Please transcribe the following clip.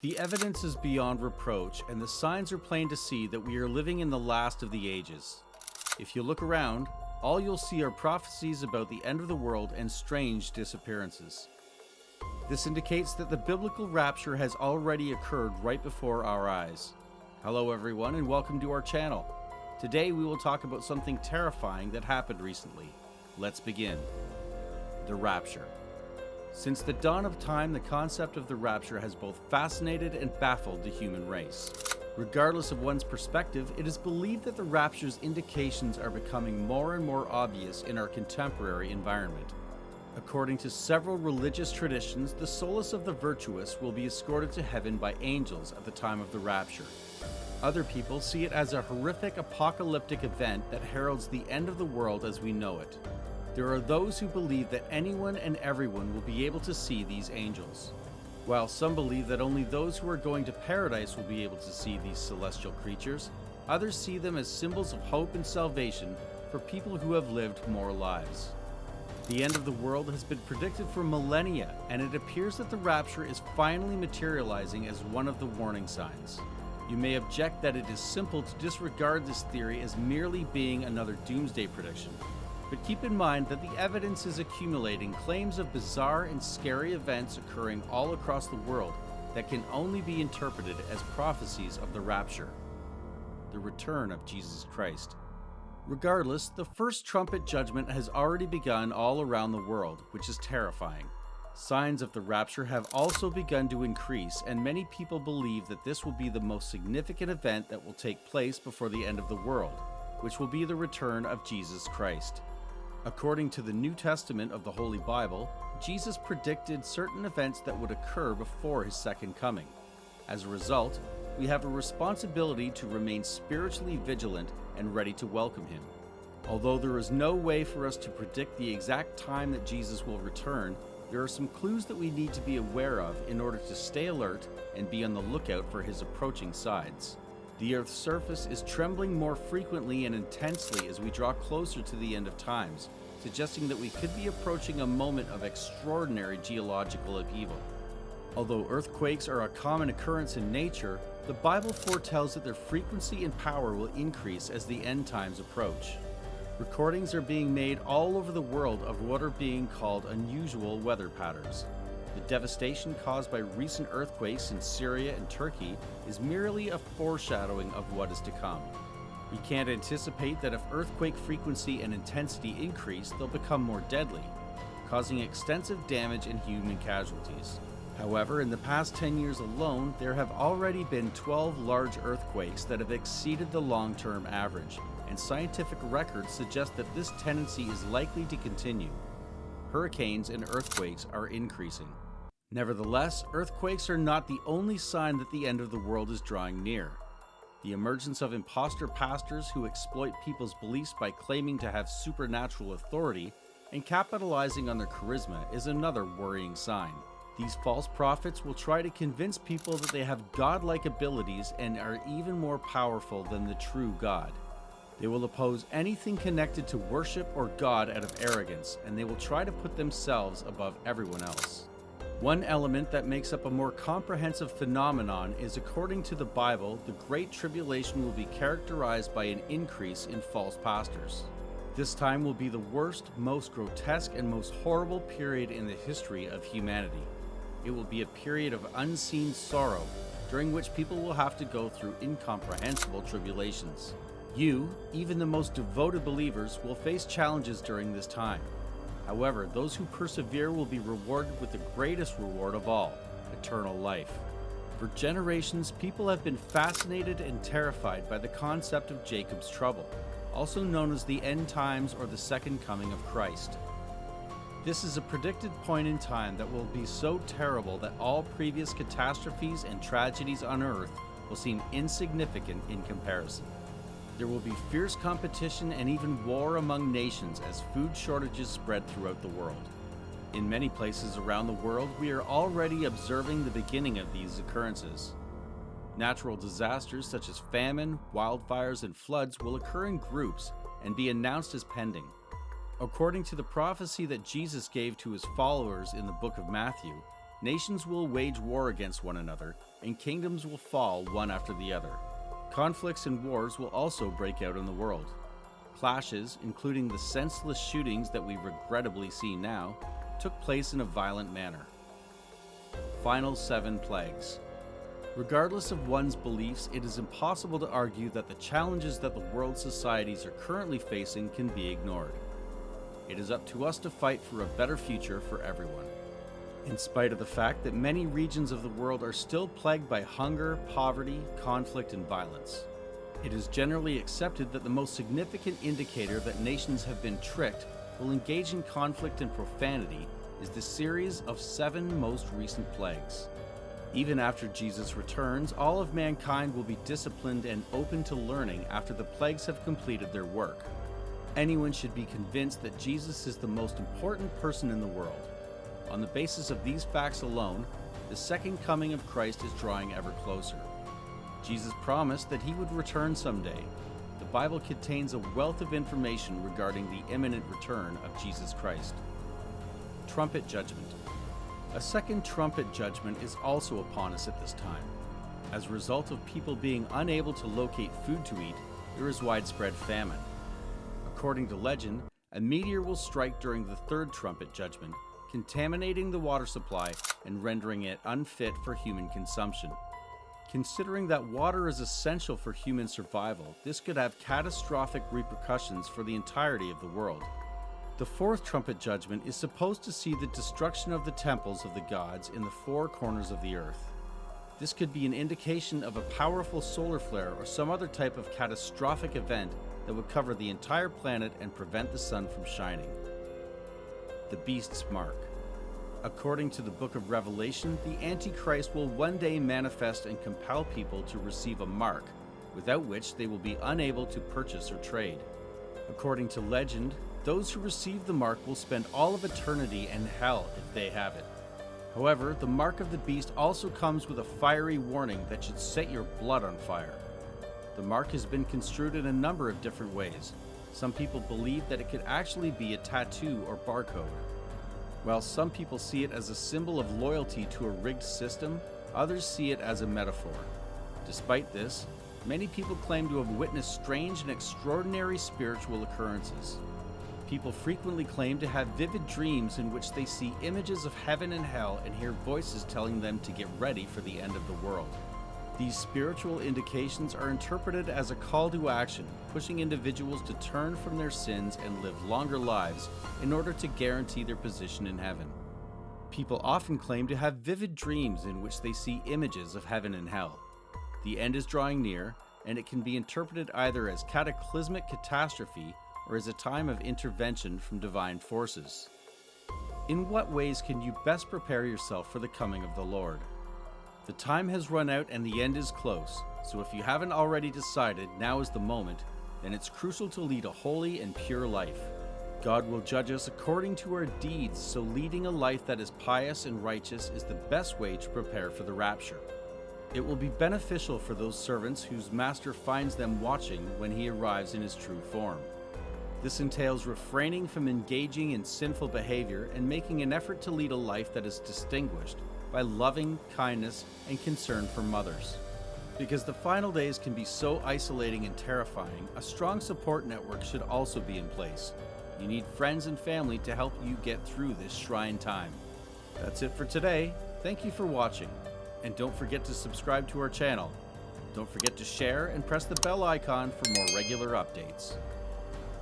The evidence is beyond reproach, and the signs are plain to see that we are living in the last of the ages. If you look around, all you'll see are prophecies about the end of the world and strange disappearances. This indicates that the biblical rapture has already occurred right before our eyes. Hello everyone, and welcome to our channel. Today we will talk about something terrifying that happened recently. Let's begin. The rapture. Since the dawn of time, the concept of the rapture has both fascinated and baffled the human race. Regardless of one's perspective, it is believed that the rapture's indications are becoming more and more obvious in our contemporary environment. According to several religious traditions, the souls of the virtuous will be escorted to heaven by angels at the time of the rapture. Other people see it as a horrific apocalyptic event that heralds the end of the world as we know it. There are those who believe that anyone and everyone will be able to see these angels. While some believe that only those who are going to paradise will be able to see these celestial creatures, others see them as symbols of hope and salvation for people who have lived more lives. The end of the world has been predicted for millennia, and it appears that the rapture is finally materializing as one of the warning signs. You may object that it is simple to disregard this theory as merely being another doomsday prediction. But keep in mind that the evidence is accumulating claims of bizarre and scary events occurring all across the world that can only be interpreted as prophecies of the rapture, the return of Jesus Christ. Regardless, the first trumpet judgment has already begun all around the world, which is terrifying. Signs of the rapture have also begun to increase, and many people believe that this will be the most significant event that will take place before the end of the world, which will be the return of Jesus Christ. According to the New Testament of the Holy Bible, Jesus predicted certain events that would occur before his second coming. As a result, we have a responsibility to remain spiritually vigilant and ready to welcome him. Although there is no way for us to predict the exact time that Jesus will return, there are some clues that we need to be aware of in order to stay alert and be on the lookout for his approaching signs. The Earth's surface is trembling more frequently and intensely as we draw closer to the end of times, suggesting that we could be approaching a moment of extraordinary geological upheaval. Although earthquakes are a common occurrence in nature, the Bible foretells that their frequency and power will increase as the end times approach. Recordings are being made all over the world of what are being called unusual weather patterns. The devastation caused by recent earthquakes in Syria and Turkey is merely a foreshadowing of what is to come. We can't anticipate that if earthquake frequency and intensity increase, they'll become more deadly, causing extensive damage and human casualties. However, in the past 10 years alone, there have already been 12 large earthquakes that have exceeded the long-term average, and scientific records suggest that this tendency is likely to continue. Hurricanes and earthquakes are increasing. Nevertheless, earthquakes are not the only sign that the end of the world is drawing near. The emergence of imposter pastors who exploit people's beliefs by claiming to have supernatural authority and capitalizing on their charisma is another worrying sign. These false prophets will try to convince people that they have godlike abilities and are even more powerful than the true God. They will oppose anything connected to worship or God out of arrogance, and they will try to put themselves above everyone else. One element that makes up a more comprehensive phenomenon is, according to the Bible, the Great Tribulation will be characterized by an increase in false pastors. This time will be the worst, most grotesque, and most horrible period in the history of humanity. It will be a period of unseen sorrow, during which people will have to go through incomprehensible tribulations. You, even the most devoted believers, will face challenges during this time. However, those who persevere will be rewarded with the greatest reward of all, eternal life. For generations, people have been fascinated and terrified by the concept of Jacob's trouble, also known as the end times or the second coming of Christ. This is a predicted point in time that will be so terrible that all previous catastrophes and tragedies on earth will seem insignificant in comparison. There will be fierce competition and even war among nations as food shortages spread throughout the world. In many places around the world, we are already observing the beginning of these occurrences. Natural disasters such as famine, wildfires, and floods will occur in groups and be announced as pending. According to the prophecy that Jesus gave to his followers in the book of Matthew, Nations will wage war against one another, and kingdoms will fall one after the other. Conflicts and wars will also break out in the world. Clashes, including the senseless shootings that we regrettably see now, took place in a violent manner. Final 7 plagues. Regardless of one's beliefs, it is impossible to argue that the challenges that the world's societies are currently facing can be ignored. It is up to us to fight for a better future for everyone. In spite of the fact that many regions of the world are still plagued by hunger, poverty, conflict, and violence, it is generally accepted that the most significant indicator that nations have been tricked will engage in conflict and profanity is the series of 7 most recent plagues. Even after Jesus returns, all of mankind will be disciplined and open to learning after the plagues have completed their work. Anyone should be convinced that Jesus is the most important person in the world. On the basis of these facts alone, the second coming of Christ is drawing ever closer. Jesus promised that he would return someday. The Bible contains a wealth of information regarding the imminent return of Jesus Christ. Trumpet judgment. A second trumpet judgment is also upon us at this time. As a result of people being unable to locate food to eat, there is widespread famine. According to legend, a meteor will strike during the third trumpet judgment, contaminating the water supply and rendering it unfit for human consumption. Considering that water is essential for human survival, this could have catastrophic repercussions for the entirety of the world. The fourth trumpet judgment is supposed to see the destruction of the temples of the gods in the 4 corners of the earth. This could be an indication of a powerful solar flare or some other type of catastrophic event that would cover the entire planet and prevent the sun from shining. The beast's mark. According to the book of Revelation, the Antichrist will one day manifest and compel people to receive a mark, without which they will be unable to purchase or trade. According to legend, those who receive the mark will spend all of eternity in hell if they have it. However, the mark of the beast also comes with a fiery warning that should set your blood on fire. The mark has been construed in a number of different ways. Some people believe that it could actually be a tattoo or barcode. While some people see it as a symbol of loyalty to a rigged system, others see it as a metaphor. Despite this, many people claim to have witnessed strange and extraordinary spiritual occurrences. People frequently claim to have vivid dreams in which they see images of heaven and hell and hear voices telling them to get ready for the end of the world. These spiritual indications are interpreted as a call to action, pushing individuals to turn from their sins and live longer lives in order to guarantee their position in heaven. People often claim to have vivid dreams in which they see images of heaven and hell. The end is drawing near, and it can be interpreted either as cataclysmic catastrophe or as a time of intervention from divine forces. In what ways can you best prepare yourself for the coming of the Lord? The time has run out and the end is close, so if you haven't already decided now is the moment, then it's crucial to lead a holy and pure life. God will judge us according to our deeds, so leading a life that is pious and righteous is the best way to prepare for the rapture. It will be beneficial for those servants whose master finds them watching when he arrives in his true form. This entails refraining from engaging in sinful behavior and making an effort to lead a life that is distinguished by loving kindness and concern for others. Because the final days can be so isolating and terrifying, a strong support network should also be in place. You need friends and family to help you get through this shrine time. That's it for today. Thank you for watching. And don't forget to subscribe to our channel. Don't forget to share and press the bell icon for more regular updates.